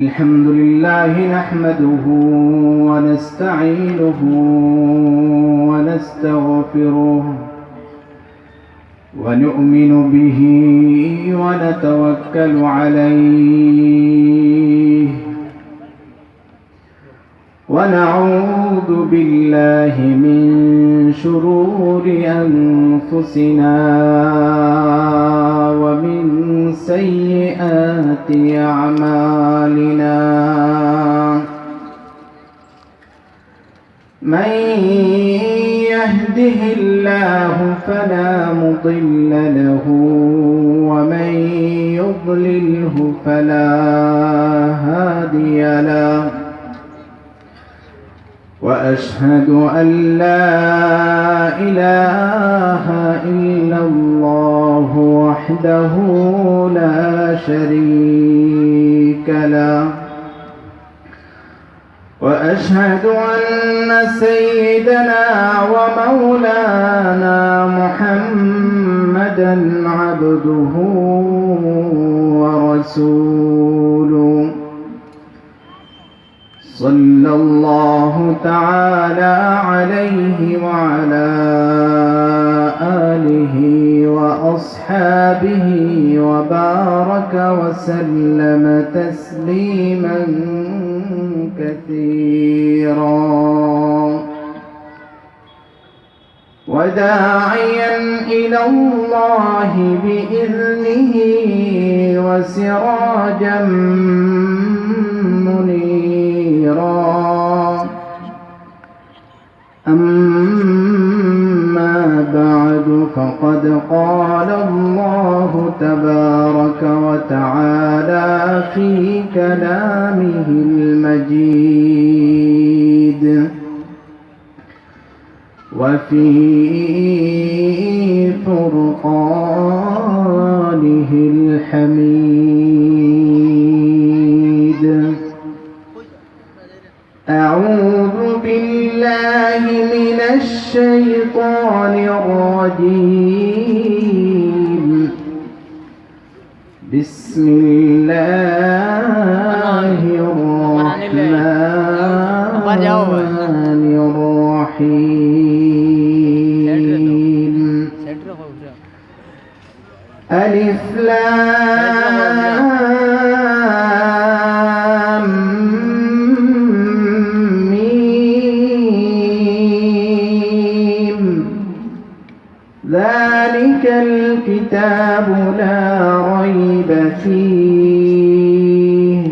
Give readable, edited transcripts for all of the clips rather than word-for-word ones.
الحمد لله نحمده ونستعينه ونستغفره ونؤمن به ونتوكل عليه ونعوذ بالله من شرور أنفسنا ومن سيئات أعمالنا من يهده الله فلا مضل له ومن يضلله فلا هادي له وأشهد أن لا إله إلا الله وحده لا شريك له وأشهد أن سيدنا ومولانا محمدا عبده ورسوله صلى الله تعالى عليه وعلى آله وأصحابه وبارك وسلم تسليما كثيرا وداعيا إلى الله بإذنه وسراجا منيرا أما بعد فقد قال الله تبارك وتعالى في كلامه المجيد وفي فرقانه الحميد أعوذ بالله من الشيطان الرجيم بسم الله الرحمن الرحيم ألف لام ميم ذلك الكتاب لا ريب فيه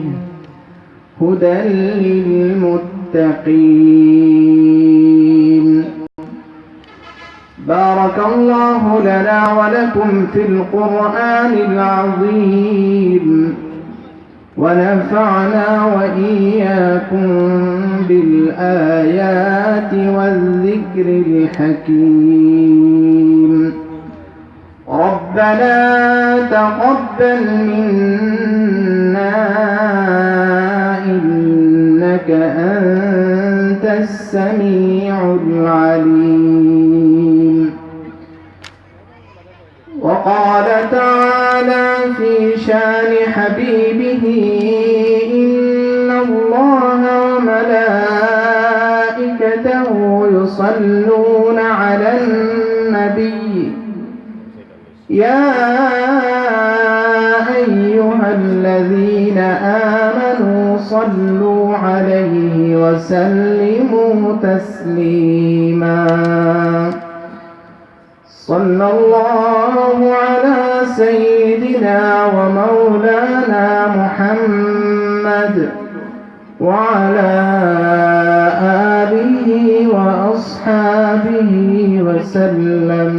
هدى للمتقين بارك الله لنا ولكم في القرآن العظيم ونفعنا وإياكم بالآيات والذكر الحكيم ربنا تقبل منا إنك أنت السميع العليم وقال تعالى في شان حبيبه إن الله وملائكته يصلون على النبي يا أيها الذين آمنوا صلوا عليه وسلموا تسليما صلى الله على سيدنا ومولانا محمد وعلى آله وأصحابه وسلم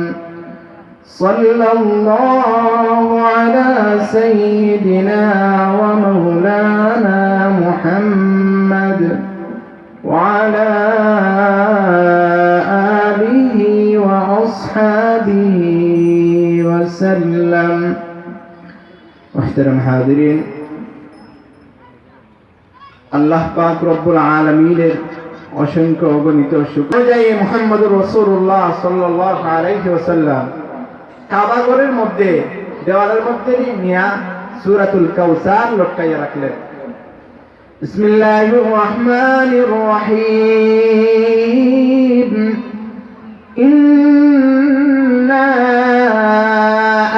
صلى الله على سيدنا ومولانا محمد وعلى آله وأصحابه وسلم محترم حاضرين আল্লাহ পাক রব্বুল আলামিনের অসংখ্য অগণিত শুকর যাই মুহাম্মদুর রাসূলুল্লাহ সাল্লাল্লাহু আলাইহি ওয়াসাল্লাম কাবা ঘরের মধ্যে দেওয়ালের মধ্যে নিয়া সূরাতুল কাউসার লটকাইয়া রাখলেন। بسم الله الرحمن الرحيم إنا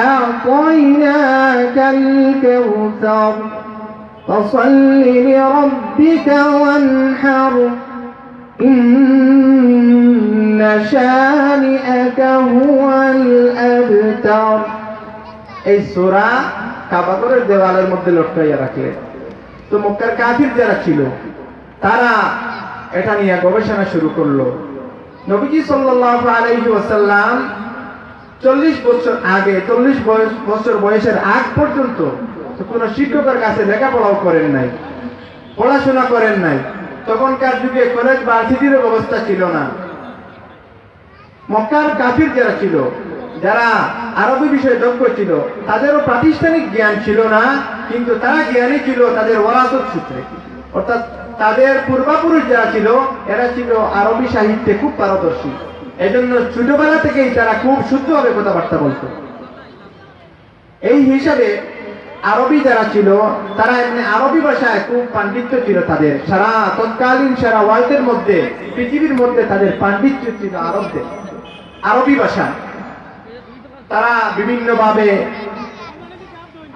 أعطيناك الكوثر فصل لربك وانحر إن شانئك هو الأبتر। এই সূরা কাবা ঘরের দেওয়ালের মধ্যে লটকাইয়া রাখলেন। তো মক্কার কাফির যারা ছিল তারা এটা নিয়ে গবেষণা শুরু করলো। নবীজি সাল্লাল্লাহু আলাইহি ওয়াসাল্লাম 40 বছর আগে 40 বছর বয়সের আগ পর্যন্ত কোনো শিক্ষকের কাছে লেখাপড়াও করেন নাই, পড়াশোনা করেন নাই। তখনকার যুগে কলেজ ভার্সিটির ব্যবস্থা ছিল না। মক্কার কাফির যারা ছিল, যারা আরবি বিষয়ে দক্ষ ছিল, তাদেরও প্রাতিষ্ঠানিক জ্ঞান ছিল না, কিন্তু তারা জ্ঞানী ছিল তাদের ওয়ারাসত সূত্রে। অর্থাৎ তাদের পূর্বপুরুষ যারা ছিল এরা ছিল আরবি সাহিত্যে খুব পারদর্শী। এজন্য ছোটবেলা থেকেই তারা খুব শুদ্ধভাবে কথাবার্তা বলতো। এই হিসাবে আরবি যারা ছিল তারা এমনি আরবি ভাষায় খুব পাণ্ডিত্য ছিল তাদের। তৎকালীন সারা ওয়ার্ল্ডের মধ্যে, পৃথিবীর মধ্যে তাদের পাণ্ডিত্য ছিল আরবদের আরবি ভাষা। তারা বিভিন্নভাবে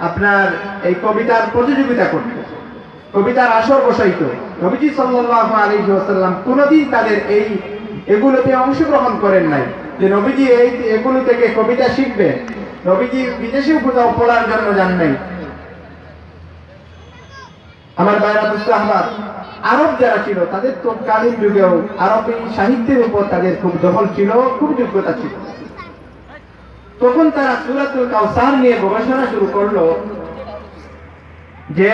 আপনার এই কবিতার প্রতিযোগিতা করত, কবিতার আসর বসাইত। নবীজি সাল্লাল্লাহু আলাইহি ওয়াসাল্লাম কোনদিন তাদের এগুলোতে অংশগ্রহণ করেন নাই যে নবীজি এগুলো থেকে কবিতা শিখবে। নবীজি বিদেশেও কোথাও পড়ার জন্য যান নাই। আমার ভাইরা মুস্তাহবাব, আরব যারা ছিল তাদের তৎকালীন যুগেও আরবি সাহিত্যের উপর তাদের খুব দখল ছিল, খুব যোগ্যতা ছিল। তখন তারা সূরাতুল কাউসার নিয়ে গবেষণা শুরু করলো যে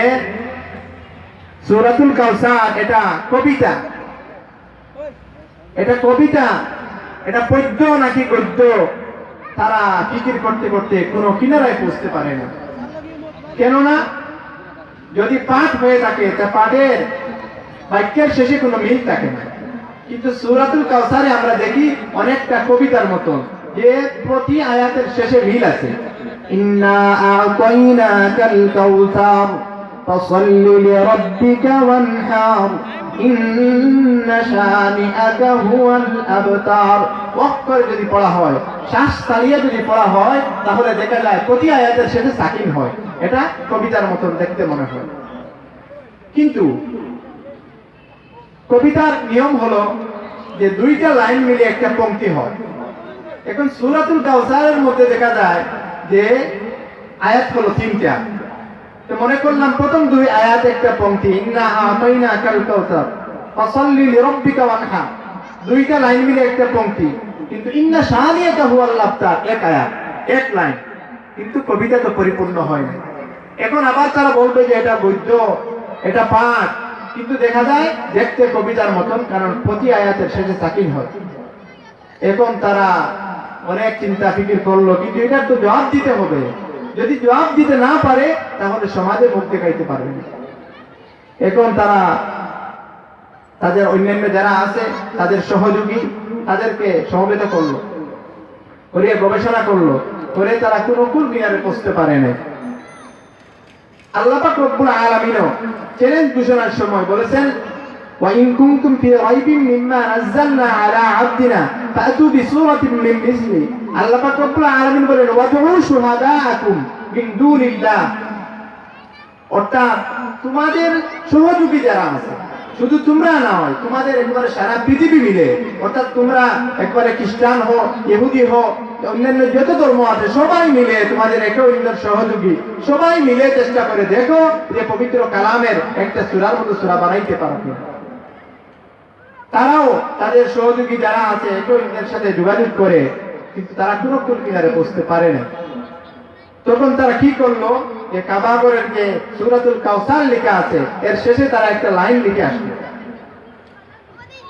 সূরাতুল কাউসার এটা কবিতা, এটা পদ্য নাকি গদ্য তারা ফিকির করতে করতে কোনো কিনারায় পৌঁছতে পারে না। কেননা যদি পাঠ হয়ে থাকে তা পাঠের বাক্যের শেষে কোনো মিল থাকে না। কিন্তু সূরাতুল কাউসারে আমরা দেখি অনেকটা কবিতার মতন, যে প্রতি আয়াতের শেষে মিল আছে। ইন্না আ'তাইনাকাল কাউসার ফাসাল্লি লিরাব্বিকা ওয়ানহার ইন্না শানিআকা হুয়াল আবতার। ওয়াক্ফ যদি পড়া হয়, শ্বাস চালিয়ে যদি পড়া হয়, তাহলে দেখা যায় প্রতি আয়াতের শেষে সাকিন হয়। এটা কবিতার মতন দেখতে মনে হয়। কিন্তু কবিতার নিয়ম হলো যে দুইটা লাইন মিলে একটা পংক্তি হয়। এখন সূরাতুল কাউসারের মধ্যে দেখা যায় যে আয়াত হলো 3টা। তো মনে করলাম প্রথম দুই আয়াত একটা পংক্তি, ইন্না আ'তাইনাকাল কাউসার ফাসাল্লি লিরাব্বিকা ওয়ানহার, দুইটা লাইন মিলে একটা পংক্তি। কিন্তু ইন্না শানিআকা হুয়াল আবতার এক আয়াত, এক লাইন, কিন্তু কবিতা তো পরিপূর্ণ হয় না। এখন আবার তারা বলবে যে এটা গদ্য, এটা পাঠ, কিন্তু দেখা যায় দেখতে কবিতার মতন, কারণ প্রতি আয়াতের শেষে সাকিন হয়। এখন তারা অনেক চিন্তা ফিকির করলো, কিন্তু এটার তো জবাব দিতে হবে। যদি জবাব দিতে না পারে তাহলে সমাজে মুখ দেখাইতে পারবে না। এখন তারা তাদের অন্যান্য যারা আছে তাদের সহযোগী তাদেরকে সমবেত করলো, করিয়ে গবেষণা করলো, করে তারা কোনো কুল কিনারে পৌঁছতে পারে না। আল্লাহ পাক রব্বুল আলামিনও চ্যালেঞ্জ ঘোষণার সময় বলেছেন, ওয়া ইন কুনতুম ফি রাইবিন মিম্মা নাযালনা আলা আবদিনা ফাতু বিসূরাতিন মিন মিসলি। আল্লাহ পাক রব্বুল আলামিন বলেন, ওয়াদউ শুহাদাআকুম মিন দুনিল্লাহ। অর্থাৎ তোমাদের সহযোগী যারা আছে, শুধু তোমরা না হয়, তোমাদের একবারে সারা পৃথিবী মিলে, অর্থাৎ তোমরা একবারে খ্রিস্টান হো, ইহুদি হো, অন্যান্য যত ধর্ম আছে সবাই মিলে তোমাদের একে অন্যের সহযোগী, সবাই মিলে চেষ্টা করে দেখো যে পবিত্র কালামের একটা সূরার মতো সূরা বানাইতে পারো কিনা। তারাও তাদের সহযোগী যারা আছে একে অন্যের সাথে যোগাযোগ করে, কিন্তু তারা কোনো কুল কিনারে পৌঁছতে পারে না। তখন তারা কি করলো, যে কাবা ঘরের যে সূরাতুল কাউসার লেখা আছে এর শেষে তারা একটা লাইন লিখে আসলো,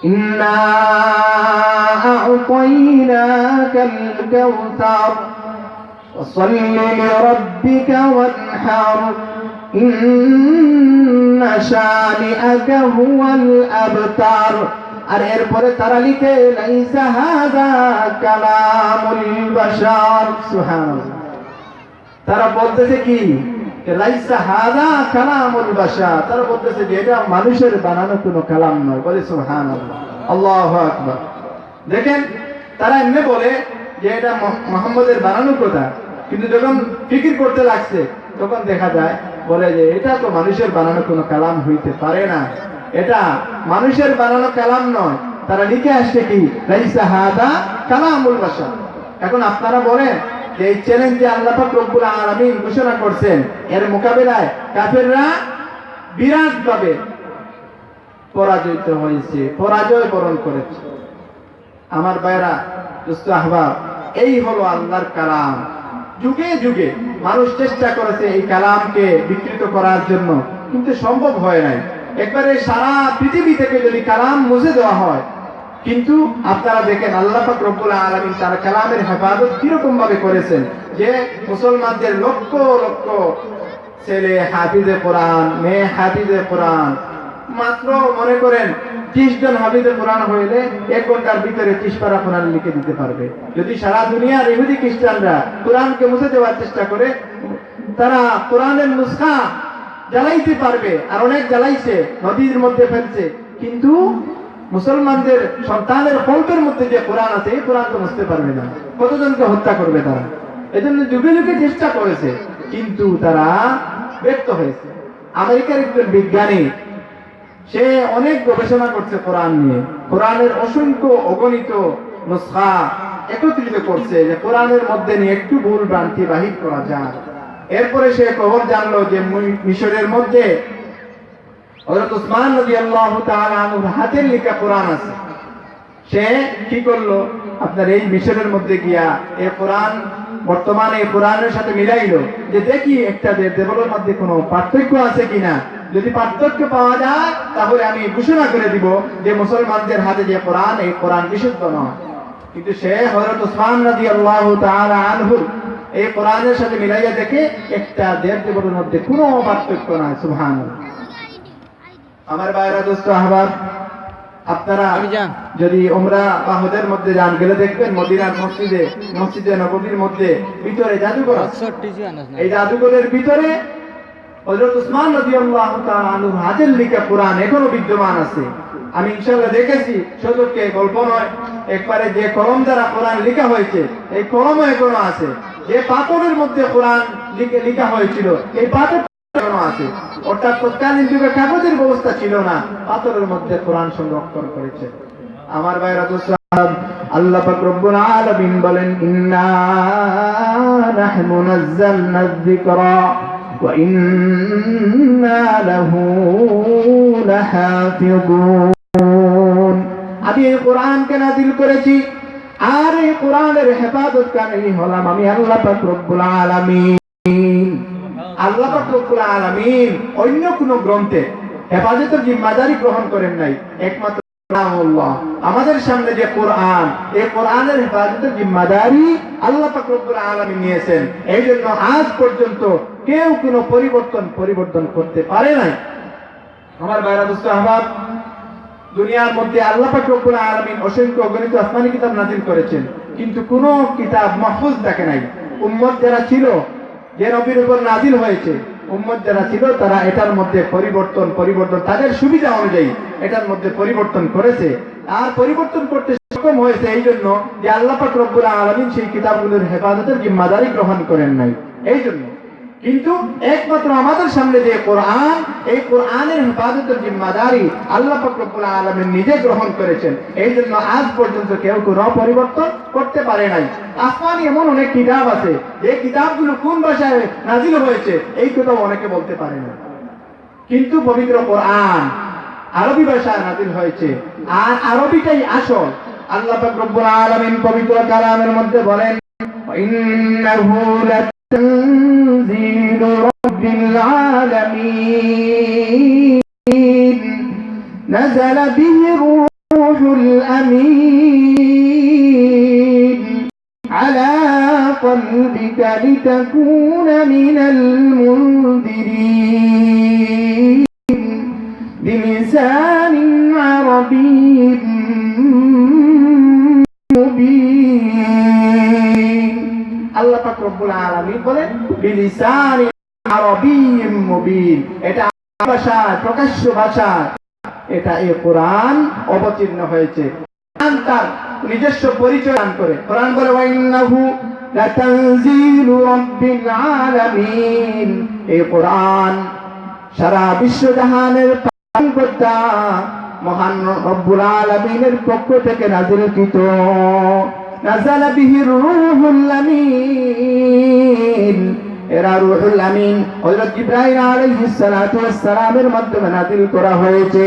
ইন্না আ'তাইনাকাল কাউসার ফাসাল্লি লিরাব্বিকা ওয়ানহার ইন্না শানিআকা হুয়াল আবতার। আর এরপরে তারা লিখে, লাইসা হাযা কালামুল বাশার। সুবহানাল্লাহ। তারা বলতেছে কি, যে লাইসা হাযা কালামুল বাশার, তারা বলতেছে যে এটা মানুষের বানানো কোনো কালাম নয়। বলে সুবহানাল্লাহ, আল্লাহু আকবার। দেখেন তারা এমনি বলে যে এটা মুহাম্মদের বানানো কথা, কিন্তু যখন ফিকির করতে লাগছে তখন দেখা যায় বলে যে এটা তো মানুষের বানানো কোনো কালাম হইতে পারে না, এটা মানুষের বানানো কালাম নয়। তারা লিখে আসছে কি লাইসা হাযা কালামুল বাশার। এখন আপনারা বলেন যে এই চ্যালেঞ্জে আল্লাহ পাক রব্বুল আলামিন ঘোষণা করছেন, এর মোকাবেলায় কাফেররা বিরাটভাবে পরাজিত হয়েছে, পরাজয় বরণ করেছে। আমার ভাইরা, দোস্ত আহবাব, এই হলো আল্লাহর কালাম। যুগে যুগে মানুষ চেষ্টা করেছে এই কালামকে বিকৃত করার জন্য, কিন্তু সম্ভব হয় নাই। একবারে সারা পৃথিবী থেকে যদি কালাম মুছে দেওয়া হয়, কিন্তু আপনারা দেখেন আল্লাহ পাক রব্বুল আলামিন তার কালামের হেফাজত কিরকম ভাবে করেছেন, যে মুসলমানদের লক্ষ লক্ষ ছেলে হাফিজে কোরআন, মেয়ে হাফিজে কোরআন, মাত্র মনে করেন 30 জন হাফিজে কোরআন হইলে 1 ঘন্টার ভিতরে 30 পারা কোরআন লিখে দিতে পারবে। যদি সারা দুনিয়ার ইহুদি খ্রিস্টানরা কোরআনকে মুছে দেওয়ার চেষ্টা করে, তারা কোরআনের নুসখা জ্বালাইতে পারবে, আর অনেক জ্বালাইছে, নদীর মধ্যে ফেলছে, কিন্তু মুসলমানদের সন্তানের কল্পের মধ্যে যে কোরআন আছে এই কোরআন তো মুছতে পারবে না। কতজনকে হত্যা করবে তারা? এজন্য যুগে যুগে চেষ্টা করেছে, কিন্তু তারা ব্যর্থ হয়েছে। আমেরিকার একজন বিজ্ঞানী, সে অনেক গবেষণা করছে কোরআন নিয়ে, কোরআনের অসংখ্য অগণিত নুসখা একত্রিত করছে যে কোরআনের মধ্যে নিয়ে একটু ভুল ভ্রান্তি বাহির করা যায়। এরপরে সে খবর জানলো যে মিশরের মধ্যে হযরত উসমান রাদিয়াল্লাহু তাআলা আনহুর হাতের লেখা কোরআন আছে। সে কি করলো, আপনার এই মিশরের মধ্যে গিয়া এই কোরআন বর্তমানে এই কোরআনের সাথে মিলাইলো, যে দেখি একটা দেবলের মধ্যে কোনো পার্থক্য আছে কিনা। যদি পার্থক্য পাওয়া যায় তাহলে আমি ঘোষণা করে দিব যে মুসলমানদের হাতে যে কোরআন, এই কোরআন বিশুদ্ধ নয়। কিন্তু সে হযরত উসমান রাদিয়াল্লাহু তাআলা আনহু এই কোরআনের সাথে মিলাইয়া দেখে একটা দেবলের মধ্যে কোনো পার্থক্য নাই। সুবহানাল্লাহ। আমার ভাইরা, দোস্ত আহবাব, আপনারা যদি উমরা বা হজের মধ্যে যান, গেলে দেখবেন মদিনার মসজিদে নববীর মধ্যে ভিতরে জাদুঘর আছে। এই জাদুঘরের ভিতরে হযরত উসমান রাদিয়াল্লাহু তাআলা আনহুর হাতের লেখা কোরআন এখনো বিদ্যমান আছে। আমি ইনশাআল্লাহ দেখেছি, সত্যকে গল্প নয়, একবারে যে কলম দ্বারা কোরআন লেখা হয়েছে এই কলমও এখনো আছে। যে পাথরের মধ্যে কোরআন লেখা হয়েছিল এই পাথর এখনো আছে। অর্থাৎ তৎকালীন যুগে কাগজের ব্যবস্থা ছিল না, পাথরের মধ্যে কোরআন সংরক্ষণ করেছে। আমার ভাইরা, দোস্ত আল্লাহ পাক রব্বুল আলামিন বলেন, ইন্না নাহনু নাযালনা যিকরা ওয়া ইন্না লাহু লাহাফিযুন। আমি এই কোরআনকে নাযিল করেছি, আর এই কোরআনের হেফাজতকারী হলাম আমি আল্লাহ পাক রব্বুল আলামিন। আল্লাহ পাক রব্বুল আলামিন অন্য কোন গ্রন্থে হেফাজতের জিম্মাদারি গ্রহণ করেন নাই, একমাত্র আল্লাহ। আমাদের সামনে যে কোরআন, এই কোরআনের হেফাজতের জিম্মাদারি আল্লাহ পাক রব্বুল আলামিন নিয়েছেন। এই জন্য আজ পর্যন্ত কেউ কোনো পরিবর্তন করতে পারে নাই। আমার ভাইরা, দোস্ত আহবাব, দুনিয়ার মধ্যে আল্লাহ পাক রব্বুল আলামিন অসংখ্য অগণিত আসমানি কিতাব নাযিল করেছেন, কিন্তু কোন কিতাব মাহফুজ থাকে নাই। উম্মত যারা ছিল, যে নবীর উপর নাযিল হয়েছে, উম্মত যারা ছিল তারা এটার মধ্যে পরিবর্তন তাদের সুবিধা অনুযায়ী এটার মধ্যে পরিবর্তন করেছে, আর পরিবর্তন করতে সক্ষম হয়েছে এই জন্য যে আল্লাহ পাক রব্বুল আলামিন সেই কিতাবগুলোর হেফাজতের জিম্মাদারি গ্রহণ করেন নাই। এই জন্য কিন্তু একমাত্র আমাদের সামনে যে কোরআন, এই কোরআনের হেফাজতের জিম্মাদারি আল্লাহ পাক রব্বুল আলামিন নিজে গ্রহণ করেছেন। এই জন্য আজ পর্যন্ত কেউ কোনো পরিবর্তন করতে পারে নাই। আসমানি এমন অনেক কিতাব আছে, যে কিতাবগুলো কোন ভাষায় নাযিল হয়েছে এই কথাও অনেকে বলতে পারে না, কিন্তু পবিত্র কোরআন আরবি ভাষায় নাযিল হয়েছে, আর আরবিটাই আসল। আল্লাহ পাক রব্বুল আলামিন পবিত্র কালামের মধ্যে বলেন, ইন্নাহু تنزيل رب العالمين نزل به الروح الأمين على قلبك لتكون من المنذرين بلسان عربي مبين। আল্লাহ পাক রব্বুল আলামিন বলেন বিলিসানি আরবিয়্যিম মুবিন, এটা ভাষায়, প্রকাশ্য ভাষায় এটা এই কোরআন অবতীর্ণ হয়েছে। কোরআন তার নিজস্ব পরিচয় দান করে। কোরআন বলে ওয়াইন্নাহু লাতানজিলু রাব্বিল আলামিন, এই কোরআন সারা বিশ্ব জাহানের পালনকর্তা মহান রব্বুল আলামিনের পক্ষ থেকে নাযিলকৃত। নাযালা বিহির রূহুল আমিন, এরা রূহুল আমিন হযরত জিবরাইল আলাইহিস সালাতু ওয়াস সালামের মাধ্যমে নাযিল করা হয়েছে।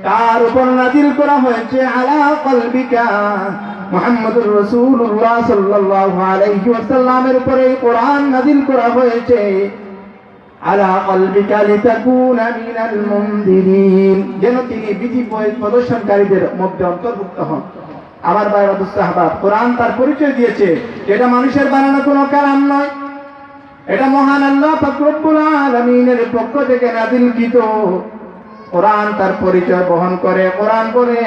কার উপর নাযিল করা হয়েছে? আলা কলবিকা, মুহাম্মদুর রাসূলুল্লাহ সাল্লাল্লাহু আলাইহি ওয়াসাল্লামের উপরে কোরআন নাযিল করা হয়েছে। আলা কলবিকা লিতাকুনা মিনাল মুনদিরিন, যেন তিনি বিধি প্রদর্শনকারীদের মধ্যে অন্তর্ভুক্ত হন। আমার ভাইরা দোস্ত আহবাব, কোরআন তার পরিচয় দিয়েছে এটা মানুষের বানানো কোনো কালাম নয়, এটা মহান আল্লাহ পাক রব্বুল আলামিনের পক্ষ থেকে নাযিলকৃত। কোরআন তার পরিচয় বহন করে। কোরআন বলে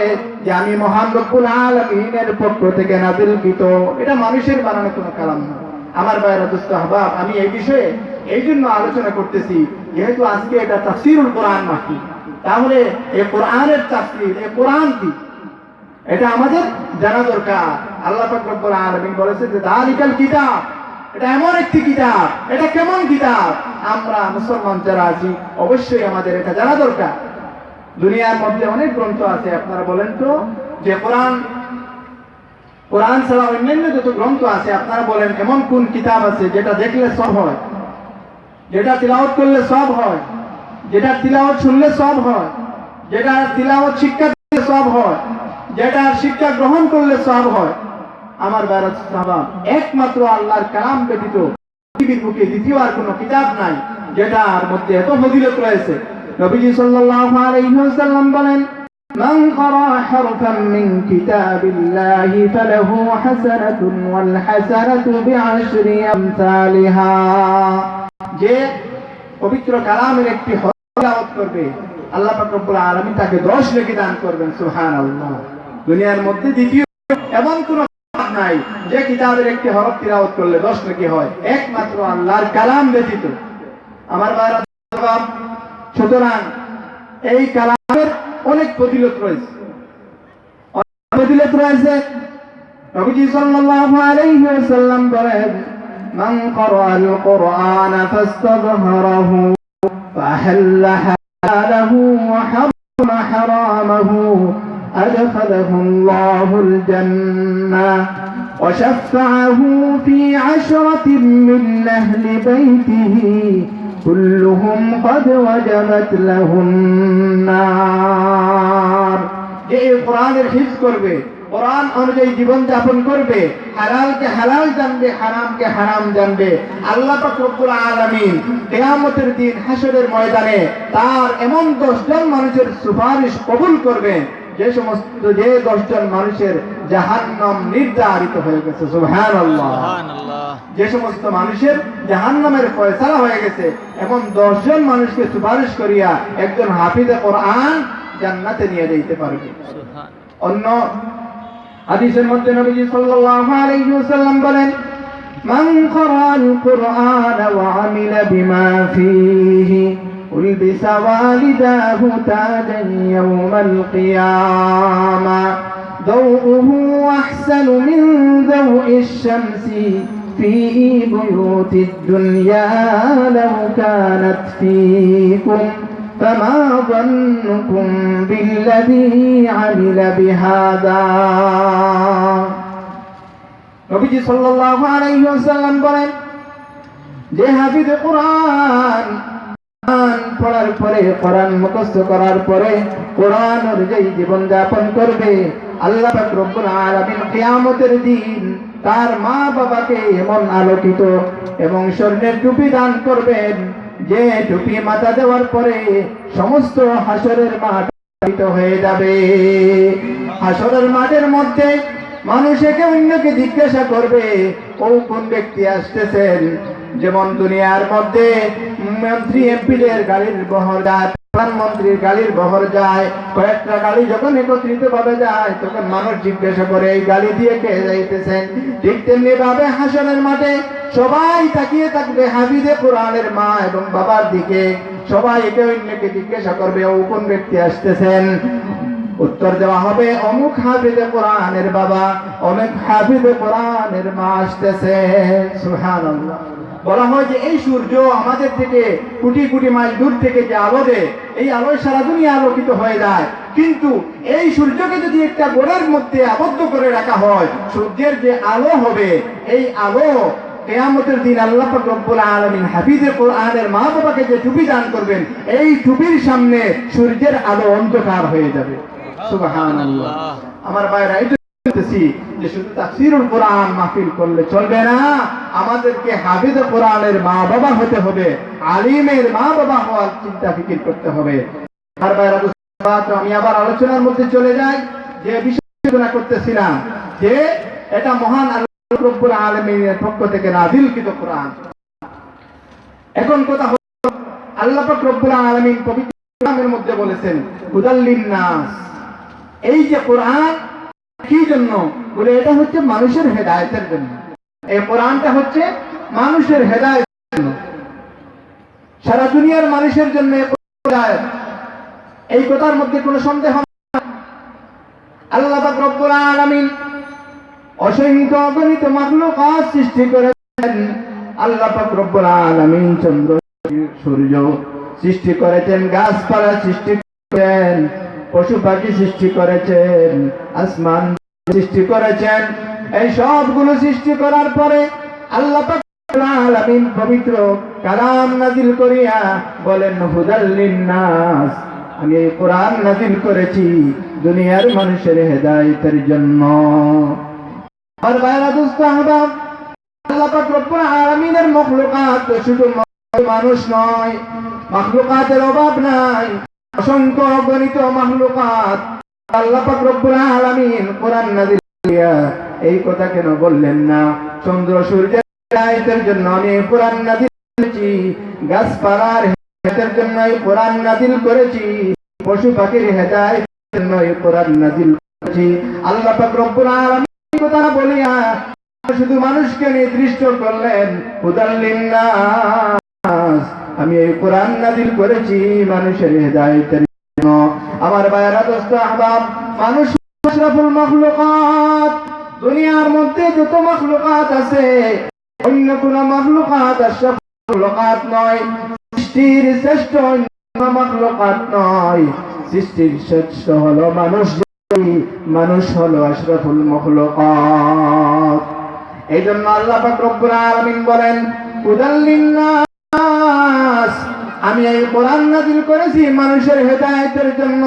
যে আমি মহান রব্বুল আলামিনের পক্ষ থেকে নাযিলকৃত, এটা মানুষের বানানো কোনো কালাম নয়। আমার ভাইরা দোস্ত আহবাব, আমি এই বিষয়ে এই জন্য আলোচনা করতেছি, যেহেতু আজকে এটা তাফসীরুল কোরআন মাহফিল, তাহলে এই কোরআনের তাফসীর, এই কোরআন কি, এটা আমাদের জানা দরকার। আল্লাহ পাক রব্বুল আলামিন বলেছেন যে যালিকাল কিতাব, এটা এমন একটি কিতাব। এটা কেমন কিতাব? আমরা মুসলমান যারা আছি অবশ্যই আমাদের এটা জানা দরকার। দুনিয়ার মধ্যে অনেক গ্রন্থ আছে, আপনারা বলেন তো যে কোরআন ছাড়া অন্যান্য যত গ্রন্থ আছে আপনারা বলেন এমন কোন কিতাব আছে যেটা দেখলে সব হয়, যেটা তিলাওয়াত করলে সব হয়, যেটা তিলাওয়াত শুনলে সব হয়, যেটা তিলাওয়াত শিক্ষা দিলে সব হয়, যেটা শিক্ষা গ্রহণ করলে সব হয়? আমার ভাইরা সাহাবা, একমাত্র আল্লাহর কালাম ব্যতীত পৃথিবীর বুকে দ্বিতীয় আর কোনো কিতাব নাই যেটার মধ্যে এত ফজিলত রয়েছে। নবীজি সাল্লাল্লাহু আলাইহি ওয়াসাল্লাম বলেন, মান ক্বারা হারফান মিন কিতাবিল্লাহি ফালাহু হাসানাতুন ওয়াল হাসানাতু বিআশরি আমসালিহা, যে পবিত্র কালামের একটি হরফ তিলাওয়াত করবে আল্লাহ পাক রব্বুল আলামিন তাকে 10 নেকি দান করবেন। সুবহানাল্লাহ। দুনিয়ার মধ্যে দ্বিতীয় এমন কোন নাই যে কিতাবের একটি হরফ তিলাওয়াত করলে 10 নেকি হয়, একমাত্র আল্লাহর কালাম ব্যতীত। আমার ভাইরা, সুতরাং এই কালামের অনেক ফজিলত রয়েছে, নবীজি সাল্লাল্লাহু আলাইহি ওয়াসাল্লাম বলেন, মান ক্বারাআল কুরআন ফাস্তাযহারাহু ফাহাল্লা হালাহু ওয়া হারামা হারামাহু أدخله الله الجنة وشفعه في 10 من أهل بيته كلهم قد وجبت له النار। যে কোরআনের হিফজ করবে, কোরআন অনুযায়ী জীবন যাপন করবে, হালালকে হালাল জানবে, হারামকে হারাম জানবে, আল্লাহ পাক রব্বুল আলামিন কিয়ামতের দিন হাসরের ময়দানে তার এমন 10 জন মানুষের সুপারিশ কবুল করবেন যে 10 জন মানুষের জাহান্নাম নির্ধারিত হয়ে গেছে। সুবহানাল্লাহ। যে সমস্ত মানুষের জাহান্নামের ফয়সালা হয়ে গেছে, এমন 10 জন মানুষকে সুপারিশ করিয়া একজন হাফিজে কোরআন জান্নাতে নিয়ে যেতে পারবে। অন্য হাদিসের মধ্যে নবীজি সাল্লাল্লাহু আলাইহি ওয়াসাল্লাম বলেন, মান ক্বারাআল কুরআন ওয়া আমিলা বিমা ফীহি ألبس والداه تاجا يوم القيامة ضوءه أحسن من ضوء الشمس في بيوت الدنيا لو كانت فيكم فما ظنكم بالذي عمل بهذا। নবীজি সাল্লাল্লাহু আলাইহি ওয়াসাল্লাম বলেন, যে হাফিজ কোরআন পড়ার পরে, কোরআন মুখস্থ করার পরে কোরআন অনুযায়ী জীবন যাপন করবে, আল্লাহ পাক রব্বুল আলামিন কিয়ামতের দিন তার মা বাবাকে এমন আলোকিত এবং স্বর্ণের টুপি দান করবেন যে টুপি মাথা দেওয়ার পরে সমস্ত হাসরের মাঠ আলোকিত হয়ে যাবে। হাসরের মাঠের মধ্যে মানুষ একে অন্যকে জিজ্ঞাসা করবে, ও কোন ব্যক্তি আসতেছেন? যেমন দুনিয়ার মধ্যে মন্ত্রী এমপিদের গাড়ির বহর যায়, প্রধানমন্ত্রীর গাড়ির বহর যায়, কয়েকটা গাড়ি যখন একত্রিত ভাবে যায় তখন মানুষ জিজ্ঞাসা করে এই গাড়ি দিয়ে কে যাইতেছেন। ঠিক তেমনি ভাবে হাসরের মাঠে সবাই তাকিয়ে থাকবে হাফিজে কোরআনের মা এবং বাবার দিকে। সবাই একে অন্যকে জিজ্ঞাসা করবে ও কোন ব্যক্তি আসতেছেন। উত্তর দেওয়া হবে অমুক হাফিজে কোরআনের বাবা, অমুক হাফিজে কোরআনের মা আসতেছে। সুবহানাল্লাহ। বলা হয় যে এই সূর্য আমাদের থেকে কোটি কোটি মাইল দূর থেকে যে আলো দেয়, এই আলোয় সারা দুনিয়া আলোকিত হয়ে যায়। কিন্তু এই সূর্যকে যদি একটা গোড়ার মধ্যে আবদ্ধ করে রাখা হয়, সূর্যের যে আলো হবে, এই আলো কিয়ামতের দিন আল্লাহ পাক রব্বুল আলামিন হাফিজে কোরআনের মা বাবাকে যে টুপি দান করবেন, এই টুপির সামনে সূর্যের আলো অন্ধকার হয়ে যাবে। সুবহানাল্লাহ। আমার ভাইরা, এই যে শুধু তাফসীরুল কোরআন মাহফিল করলে চলবে না, আমাদেরকে হাফিজে কোরআনের মা বাবা হতে হবে, আলিমের মা বাবা হওয়ার চিন্তা ফিকির করতে হবে। আর ভাইরা, আমি আবার আলোচনার মধ্যে চলে যাই। যে বিষয় আলোচনা করতেছিলাম যে এটা মহান আল্লাহ রব্বুল আলামিনের পক্ষ থেকে নাযিলকৃত কোরআন। এখন কথা হলো, আল্লাহ পাক রব্বুল আলামিন পবিত্র কোরআনের মধ্যে বলেছেন হুদাল লিন-নাস। এই যে কোরআন কি জন্য বলে? এটা হচ্ছে মানুষের হেদায়েতের জন্য। এই কোরআনটা হচ্ছে মানুষের হেদায়েতের জন্য, সারা দুনিয়ার মানুষের জন্য হেদায়েত। এই কথার মধ্যে কোনো সন্দেহ নেই। আল্লাহ পাক রব্বুল আলামিন অসংখ্য অগণিত মাখলুকাত সৃষ্টি করেছেন। আল্লাহ পাক রব্বুল আলামিন চন্দ্র সূর্য সৃষ্টি করেছেন, গাছপালা সৃষ্টি করেছেন, পশু পাখি সৃষ্টি করেছেন, আসমান সৃষ্টি করেছেন। এই সবগুলো সৃষ্টি করার পরে আল্লাহ পাক রব্বুল আলামিন পবিত্র কালাম নাযিল করিয়া বলেন হুদাল লিন-নাস। আমি এই কোরআন নাযিল করেছি দুনিয়ার মানুষের হেদায়েতের জন্য। আর ভাইরা, দোস্ত আহবাব, আল্লাহ পাক রব্বুল আলামিনের মাখলুকাত শুধু মানুষ নয়, মাখলুকাতের অভাব নাই, অসংখ্য অগণিত মাখলুকাত। আল্লাহ পাক রব্বুল আলামিন কোরআন নাযিল করিয়া এই কথা কেন বললেন না? চন্দ্র সূর্যের হেদায়েতের জন্য আমি কোরআন নাযিল করেছি, গাছপালার হেদায়েতের জন্য কোরআন নাযিল করেছি, পশু পাখির হেদায়েতের জন্য কোরআন নাযিল করেছি। আল্লাহ পাক রব্বুল আলামিন কথা বলিয়া শুধু মানুষকে নির্দিষ্ট করলেন হুদাল লিন-নাস। আমি এই কোরআন নাযিল করেছি মানুষের হেদায়েতের জন্য। আমার ভাইরা, দোস্ত আহবাব, মানুষ আশরাফুল মাখলুকাত। দুনিয়ার মধ্যে যত মাখলুকাত আছে, অন্য কোন মাখলুকাত আশরাফুল মাখলুকাত নয়, সৃষ্টির শ্রেষ্ঠ অন্য মাখলুকাত নয়। সৃষ্টির শ্রেষ্ঠ হলো মানুষ, মানুষ হলো আশরাফুল মাখলুকাত। এই জন্য আল্লাহ পাক রব্বুল আলামিন বলেন হুদাল লিন-নাস। আমি এই কোরআন নাযিল করেছি মানুষের হেদায়েতের জন্য,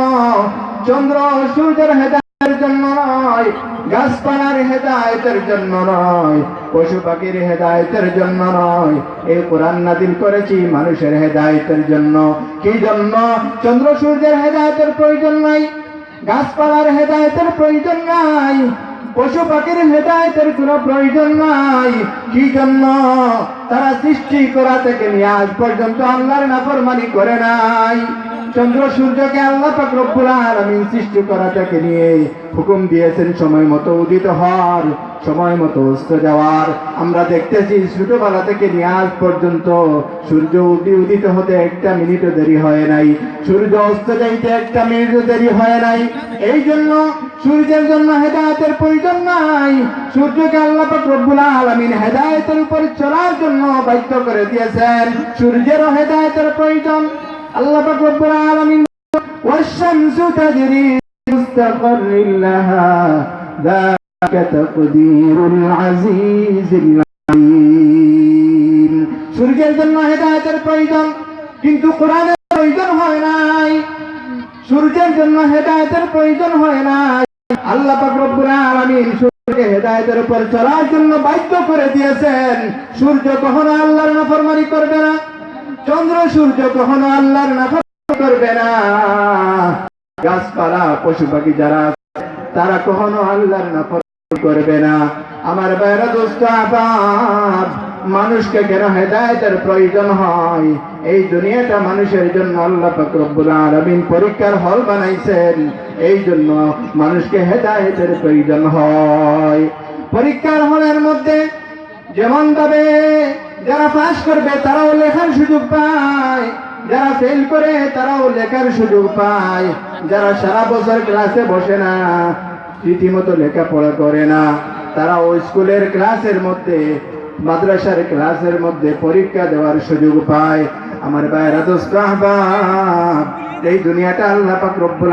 চন্দ্র সূর্যের হেদায়েতের জন্য নয়, গাছপালার হেদায়েতের জন্য নয়, পশু পাখির হেদায়েতের জন্য নয়। এই কোরআন নাযিল করেছি মানুষের হেদায়েতের জন্য। কি জন্য? চন্দ্র সূর্যের হেদায়েতের প্রয়োজন নাই, গাছপালার হেদায়েতের প্রয়োজন নাই, পশু পাখির হেদায়েতের কোনো প্রয়োজন নাই। কি জন্য? তারা সৃষ্টি করা থেকে নিয়ে আজ পর্যন্ত আল্লাহর নাফরমানি করে নাই। চন্দ্র সূর্যকে আল্লাহ পাক রব্বুল আলামিন সৃষ্টি করা থেকে নিয়ে হুকুম দিয়েছেন সময় মতো উদিত হওয়ার, সময় মতো অস্ত যাওয়ার। আমরা দেখতেছি ছোটবেলা থেকে নিয়ে আজ পর্যন্ত সূর্য উদিত হতে একটা মিনিটও দেরি হয় নাই, সূর্য অস্ত যাইতে একটা মিনিটও দেরি হয় নাই। এই জন্য সূর্যের জন্য হেদায়েতের প্রয়োজন নাই। সূর্যকে আল্লাহ পাক রব্বুল আলামিন হেদায়েতের উপর চলার জন্য বাধ্য করে দিয়েছেন। সূর্যেরও হেদায়েতের প্রয়োজন। আল্লাহ পাক রব্বুল আলামিন ওয়াশ-শামসু তাজরি মুস্তাকাররিন লাহা যাকা তাকদীরুল আজিজিল আলীম। সূর্যের জন্য হেদায়েতের প্রয়োজন, কিন্তু কোরআনের প্রয়োজন হয় নাই। সূর্যের জন্য হেদায়েতের প্রয়োজন হয় নাই। আল্লাহ পাক রব্বুল আলামিন সূর্যকে হেদায়েতের উপর চলার জন্য বাধ্য করে দিয়েছেন। সূর্য কখনো আল্লাহর নাফরমানি করবে না, চন্দ্র সূর্য কখনো আল্লাহর নাফরমানি করবে না, গাছপালা পশু পাখি যারা তারা কখনো আল্লাহর নাফরমানি করবে না। আমার ভাইরা, দোস্ত আহবাব, মানুষকে কেন হেদায়েতের প্রয়োজন হয়? এই দুনিয়াটা মানুষের জন্য আল্লাহ পাক রব্বুল আলামিন পরীক্ষার হল বানাইছেন। এই জন্য মানুষকে হেদায়েতের প্রয়োজন হয়। পরীক্ষার হলের মধ্যে যেমন ভাবে যারা পাস করবে তারাও লেখার সুযোগ পায়, যারা ফেল করে তারাও লেখার সুযোগ পায়, যারা সারা বছর ক্লাসে বসে না, রীতিমতো লেখাপড়া করে না, তারা ওই স্কুলের ক্লাসের মধ্যে, মাদ্রাসার ক্লাসের মধ্যে পরীক্ষা দেওয়ার সুযোগ পায়। আমার ভাইরা দোস্ত আহবাব, এই দুনিয়াটা আল্লাহ পাক রব্বুল